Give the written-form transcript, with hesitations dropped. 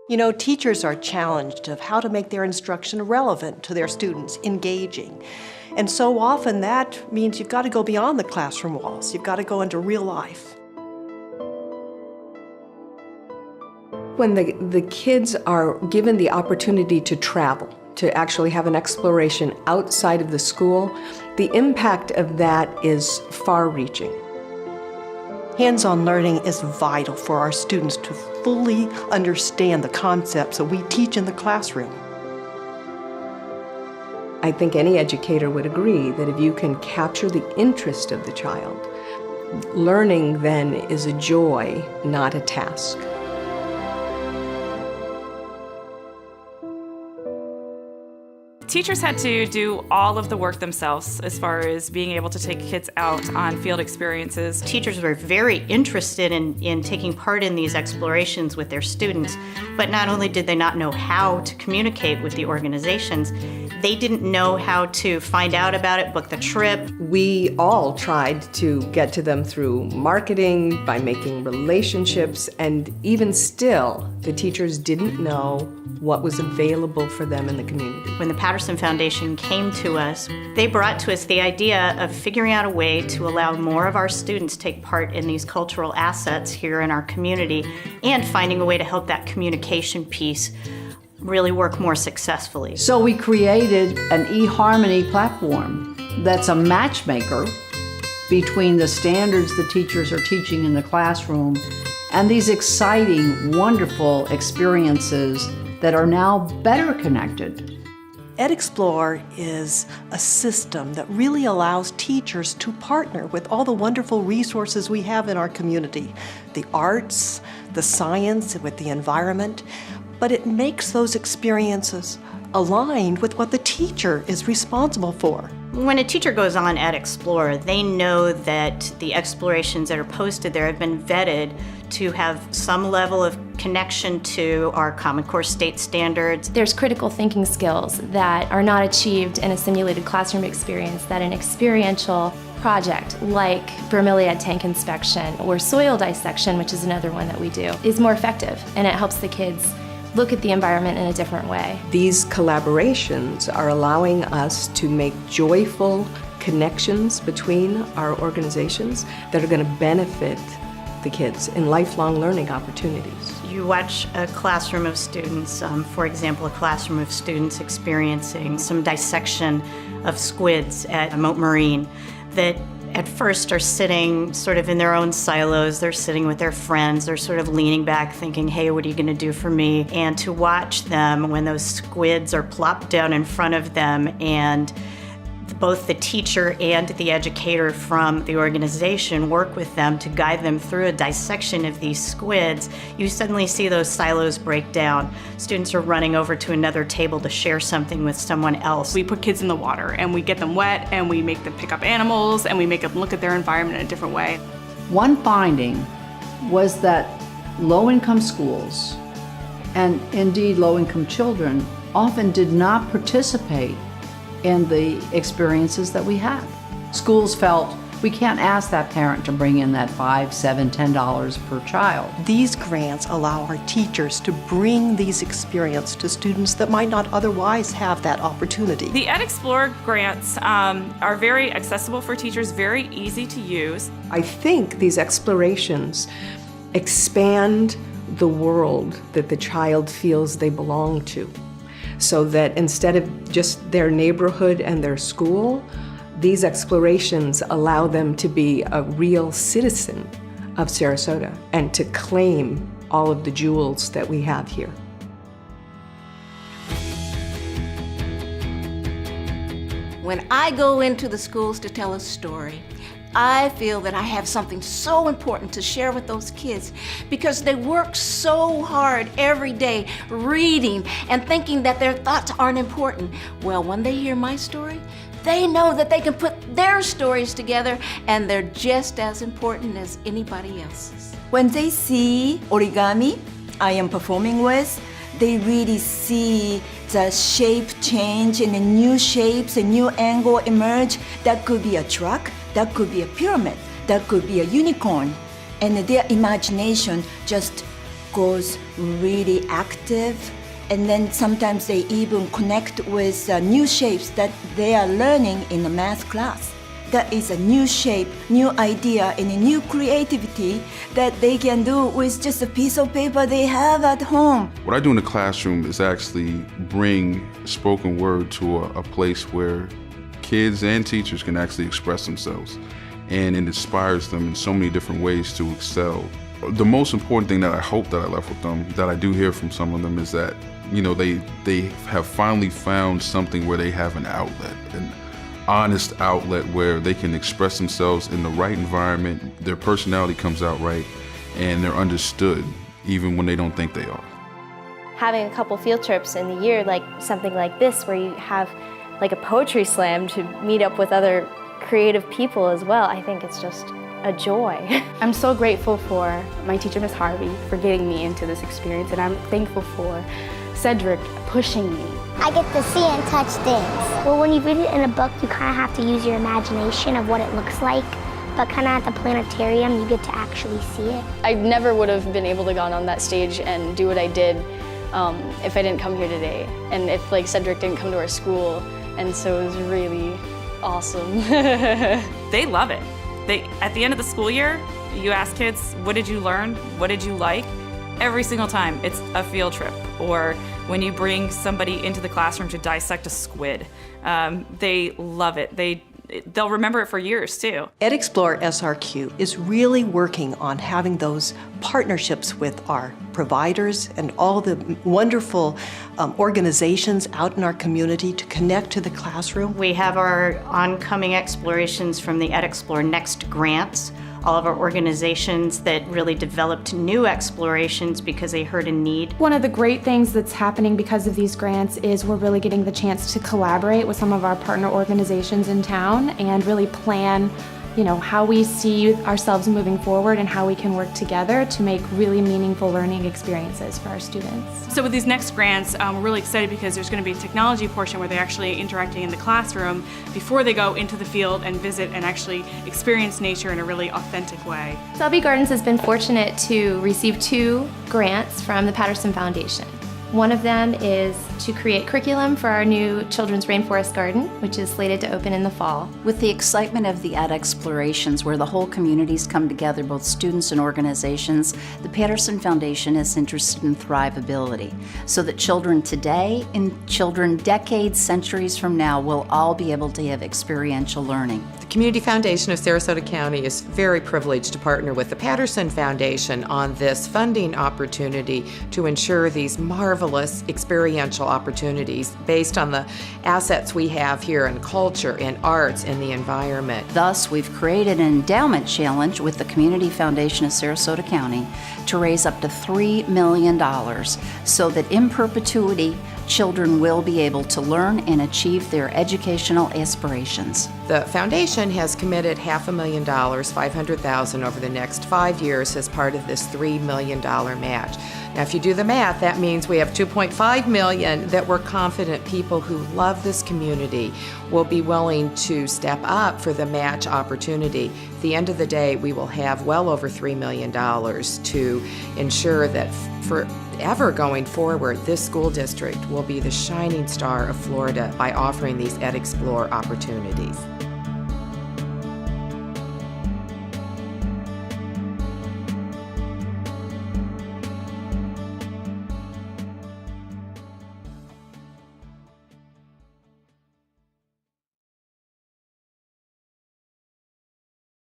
You know, teachers are challenged of how to make their instruction relevant to their students, engaging. And so often that means you've got to go beyond the classroom walls. You've got to go into real life. When the kids are given the opportunity to travel, to actually have an exploration outside of the school, the impact of that is far-reaching. Hands-on learning is vital for our students to fully understand the concepts that we teach in the classroom. I think any educator would agree that if you can capture the interest of the child, learning then is a joy, not a task. Teachers had to do all of the work themselves as far as being able to take kids out on field experiences. Teachers were very interested in taking part in these explorations with their students, but not only did they not know how to communicate with the organizations, they didn't know how to find out about it, book the trip. We all tried to get to them through marketing, by making relationships, and even still, the teachers didn't know what was available for them in the community. When the Patterson Foundation came to us, they brought to us the idea of figuring out a way to allow more of our students take part in these cultural assets here in our community and finding a way to help that communication piece really work more successfully. So we created an eHarmony platform that's a matchmaker between the standards the teachers are teaching in the classroom and these exciting, wonderful experiences that are now better connected. EdExplore is a system that really allows teachers to partner with all the wonderful resources we have in our community, the arts, the science, with the environment, but it makes those experiences aligned with what the teacher is responsible for. When a teacher goes on EdExplore, they know that the explorations that are posted there have been vetted to have some level of connection to our Common Core state standards. There's critical thinking skills that are not achieved in a simulated classroom experience that an experiential project like bromeliad tank inspection or soil dissection, which is another one that we do, is more effective, and it helps the kids look at the environment in a different way. These collaborations are allowing us to make joyful connections between our organizations that are going to benefit the kids in lifelong learning opportunities. You watch a classroom of students, for example, a classroom of students experiencing some dissection of squids at Moat Marine that at first are sitting sort of in their own silos. They're sitting with their friends. They're sort of leaning back thinking, hey, what are you going to do for me? And to watch them when those squids are plopped down in front of them and both the teacher and the educator from the organization work with them to guide them through a dissection of these squids, you suddenly see those silos break down. Students are running over to another table to share something with someone else. We put kids in the water and we get them wet and we make them pick up animals and we make them look at their environment in a different way. One finding was that low-income schools, and indeed low-income children, often did not participate in the experiences that we had. Schools felt we can't ask that parent to bring in that $5, $7, $10 per child. These grants allow our teachers to bring these experiences to students that might not otherwise have that opportunity. The EdExplore grants are very accessible for teachers, very easy to use. I think these explorations expand the world that the child feels they belong to, so that instead of just their neighborhood and their school, these explorations allow them to be a real citizen of Sarasota and to claim all of the jewels that we have here. When I go into the schools to tell a story, I feel that I have something so important to share with those kids because they work so hard every day reading and thinking that their thoughts aren't important. Well, when they hear my story, they know that they can put their stories together and they're just as important as anybody else's. When they see origami I am performing with, they really see the shape change and the new shapes, a new angle emerge. That could be a truck, that could be a pyramid, that could be a unicorn. And their imagination just goes really active. And then sometimes they even connect with new shapes that they are learning in the math class. That is a new shape, new idea, and a new creativity that they can do with just a piece of paper they have at home. What I do in the classroom is actually bring spoken word to a place where kids and teachers can actually express themselves. And it inspires them in so many different ways to excel. The most important thing that I hope that I left with them, that I do hear from some of them, is that, you know, they have finally found something where they have an outlet, an honest outlet where they can express themselves in the right environment, their personality comes out right, and they're understood even when they don't think they are. Having a couple field trips in the year, like something like this, where you have like a poetry slam to meet up with other creative people as well, I think it's just a joy. I'm so grateful for my teacher, Ms. Harvey, for getting me into this experience, and I'm thankful for CEDRIC pushing me. I get to see and touch things. Well, when you read it in a book, you kind of have to use your imagination of what it looks like, but kind of at the planetarium, you get to actually see it. I never would have been able to go on that stage and do what I did if I didn't come here today, and if like CEDRIC didn't come to our school, and so it was really awesome. They love it. At the end of the school year, you ask kids, what did you learn? What did you like? Every single time it's a field trip, or when you bring somebody into the classroom to dissect a squid. They love it. They'll remember it for years too. EdExploreSRQ is really working on having those partnerships with our providers and all the wonderful organizations out in our community to connect to the classroom. We have our oncoming explorations from the EdExplore Next grants. All of our organizations that really developed new explorations because they heard a need. One of the great things that's happening because of these grants is we're really getting the chance to collaborate with some of our partner organizations in town and really plan, you know, how we see ourselves moving forward and how we can work together to make really meaningful learning experiences for our students. So with these next grants, we're really excited because there's going to be a technology portion where they're actually interacting in the classroom before they go into the field and visit and actually experience nature in a really authentic way. SELBY Gardens has been fortunate to receive 2 grants from the Patterson Foundation. One of them is to create curriculum for our new Children's Rainforest Garden, which is slated to open in the fall. With the excitement of the EdExplorations, where the whole communities come together, both students and organizations, the Patterson Foundation is interested in thrivability, so that children today and children decades, centuries from now will all be able to have experiential learning. The Community Foundation of Sarasota County is very privileged to partner with the Patterson Foundation on this funding opportunity to ensure these marvelous experiential opportunities based on the assets we have here in culture, in arts, and the environment. Thus, we've created an endowment challenge with the Community Foundation of Sarasota County to raise up to $3 million so that in perpetuity, children will be able to learn and achieve their educational aspirations. The foundation has committed $500,000, $500,000 over the next 5 years as part of this $3 million match. Now, if you do the math, that means we have $2.5 million that we're confident people who love this community will be willing to step up for the match opportunity. At the end of the day, we will have well over $3 million to ensure that forever going forward, this school district will be the shining star of Florida by offering these EdExplore opportunities.